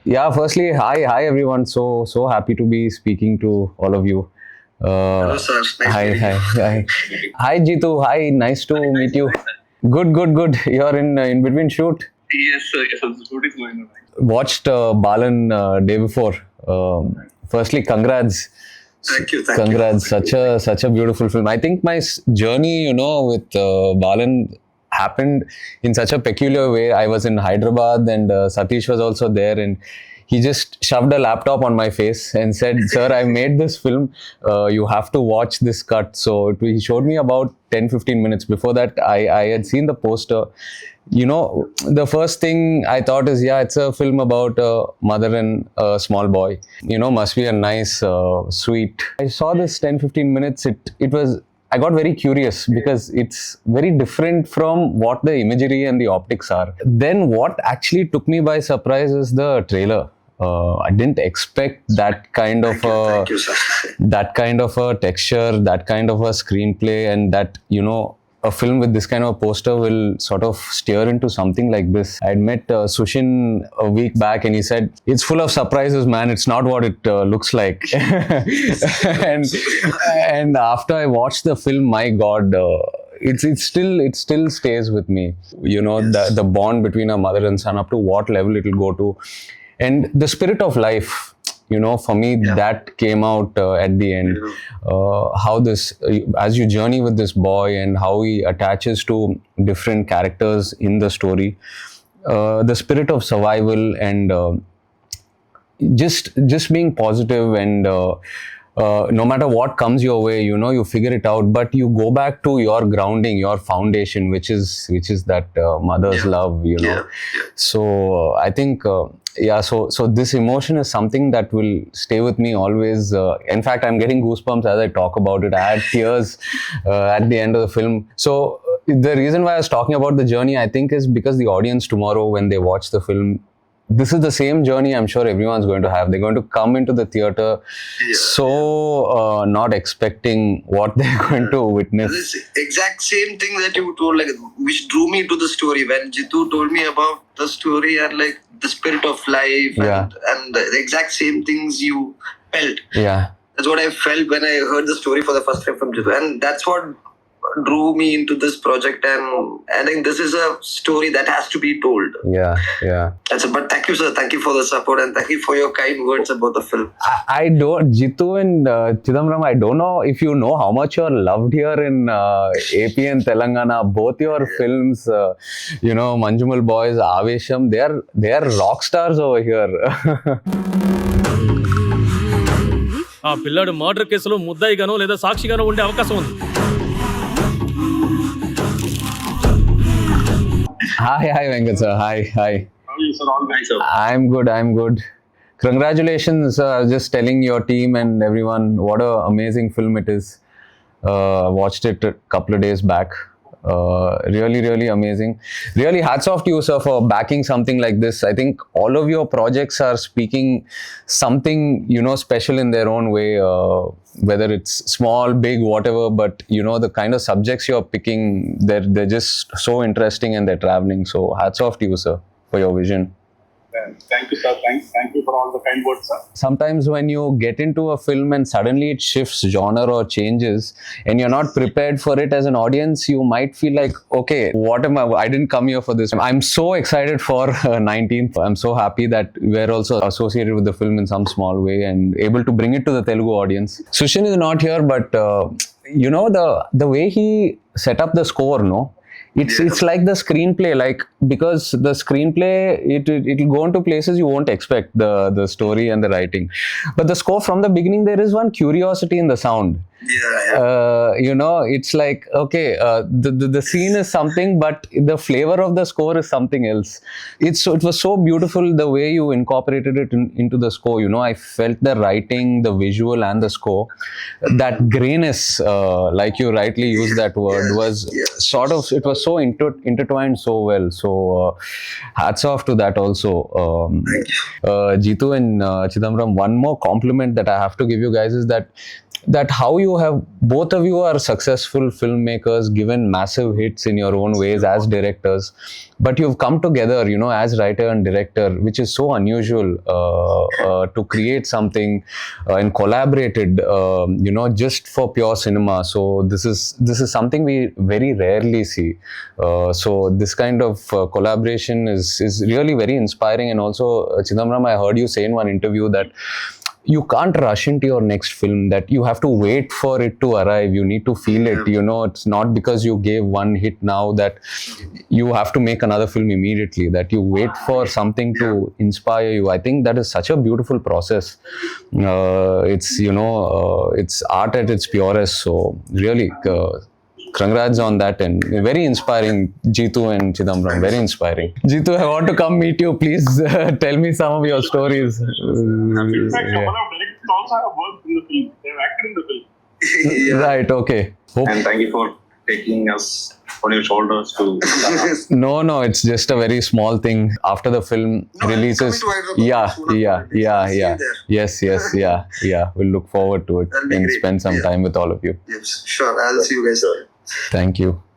Yeah, firstly, hi everyone. So happy to be speaking to all of you. Hello, sir. Nice Hi, meeting hi, you. hi, hi, Jitu. Hi, nice to meet you. Good. You're in between shoot. Yes, sir. Yes, sir. The food is going on. Watched Balan day before. Firstly, congrats. Thank you. Congrats, such a beautiful film. I think my journey, with Balan happened in such a peculiar way. I was in Hyderabad and Satish was also there, and he just shoved a laptop on my face and said, "Sir, I made this film. You have to watch this cut." So he showed me about 10-15 minutes. Before that, I had seen the poster. The first thing I thought is, yeah, it's a film about a mother and a small boy. Must be a nice, sweet. I saw this 10-15 minutes. It was. I got very curious because it's very different from what the imagery and the optics are. Then what actually took me by surprise is the trailer. I didn't expect that kind of Thank you, sir. that kind of a texture, that kind of a screenplay, and that a film with this kind of a poster will sort of steer into something like this. I had met Sushin a week back, and he said it's full of surprises, man. It's not what it looks like. and after I watched the film, my God. It still stays with me. The bond between a mother and son, up to what level it will go to, and the spirit of life. For me, that came out at the end. How this, as you journey with this boy and how he attaches to different characters in the story, the spirit of survival and just being positive and no matter what comes your way, you figure it out, but you go back to your grounding, your foundation, which is that mother's love. So I think so this emotion is something that will stay with me always. In fact, I'm getting goosebumps as I talk about it. I had tears at the end of the film. So the reason why I was talking about the journey, I think, is because the audience tomorrow, when they watch the film, this is the same journey I'm sure everyone's going to have. They're going to come into the theater not expecting what they're going to witness. This exact same thing that you told, which drew me to the story when Jitu told me about the story and the spirit of life and the exact same things you felt. Yeah. That's what I felt when I heard the story for the first time from Jitu, and that's what drew me into this project. And I think this is a story that has to be told. Yeah. But thank you, sir. Thank you for the support and thank you for your kind words about the film. I don't, Jitu and Chidambaram, I don't know if you know how much you're loved here in AP and Telangana. Both your films, Manjumal Boys, Avesham, they are rock stars over here. ఆ పిల్లాడు murder కేసులో ముద్దాయిగానో లేదా సాక్షిగానో ఉండే అవకాశం ఉంది. Hi, Venkat sir. Hi. How are you, sir? All nice, sir. I'm good. Congratulations. Just telling your team and everyone what a amazing film it is. Watched it a couple of days back. Really amazing. Really hats off to you, sir, for backing something like this. I think all of your projects are speaking something, special in their own way, whether it's small, big, whatever, but the kind of subjects you're picking, they're just so interesting and they're traveling. So hats off to you, sir, for your vision. Thank you, sir. Thank you for all the kind words, sir. Sometimes when you get into a film and suddenly it shifts genre or changes and you're not prepared for it as an audience, you might feel like, okay, what am I didn't come here for this. I'm so excited for 19th. I'm so happy that we're also associated with the film in some small way and able to bring it to the Telugu audience. Sushin is not here, but the way he set up the score, it's like the screenplay, because the screenplay it'll go into places you won't expect, the story and the writing, but the score from the beginning, there is one curiosity in the sound. It's like, okay, the scene is something, but the flavor of the score is something else. It was so beautiful the way you incorporated it into the score. I felt the writing, the visual and the score, that grayness, like you rightly used that word, was sort of, it was so intertwined so well. So hats off to that also. Jitu and Chidambaram, one more compliment that I have to give you guys is that how you both of you are successful filmmakers, given massive hits in your own ways as directors, but you've come together, as writer and director, which is so unusual, to create something and collaborated, just for pure cinema. So this is something we very rarely see. So this kind of collaboration is really very inspiring. And also, Chidambaram, I heard you say in one interview that you can't rush into your next film, that you have to wait for it to arrive. You need to feel it. It's not because you gave one hit now that you have to make another film immediately, that you wait for something to inspire you. I think that is such a beautiful process. It's art at its purest. So really, congrats on that, and very inspiring, Jeetu and Chidambaram. Very inspiring. Jeetu, I want to come meet you. Please tell me some of your stories. In fact, a couple of directors also have worked in the film. They have acted in the film. Right. Okay. And thank you for taking us on your shoulders to. No, it's just a very small thing. After the film releases, coming to Hyderabad. yeah. Yes, yeah. We'll look forward to it That'll be and great. spend some time with all of you. Yes, sure. I'll see you guys. Thank you.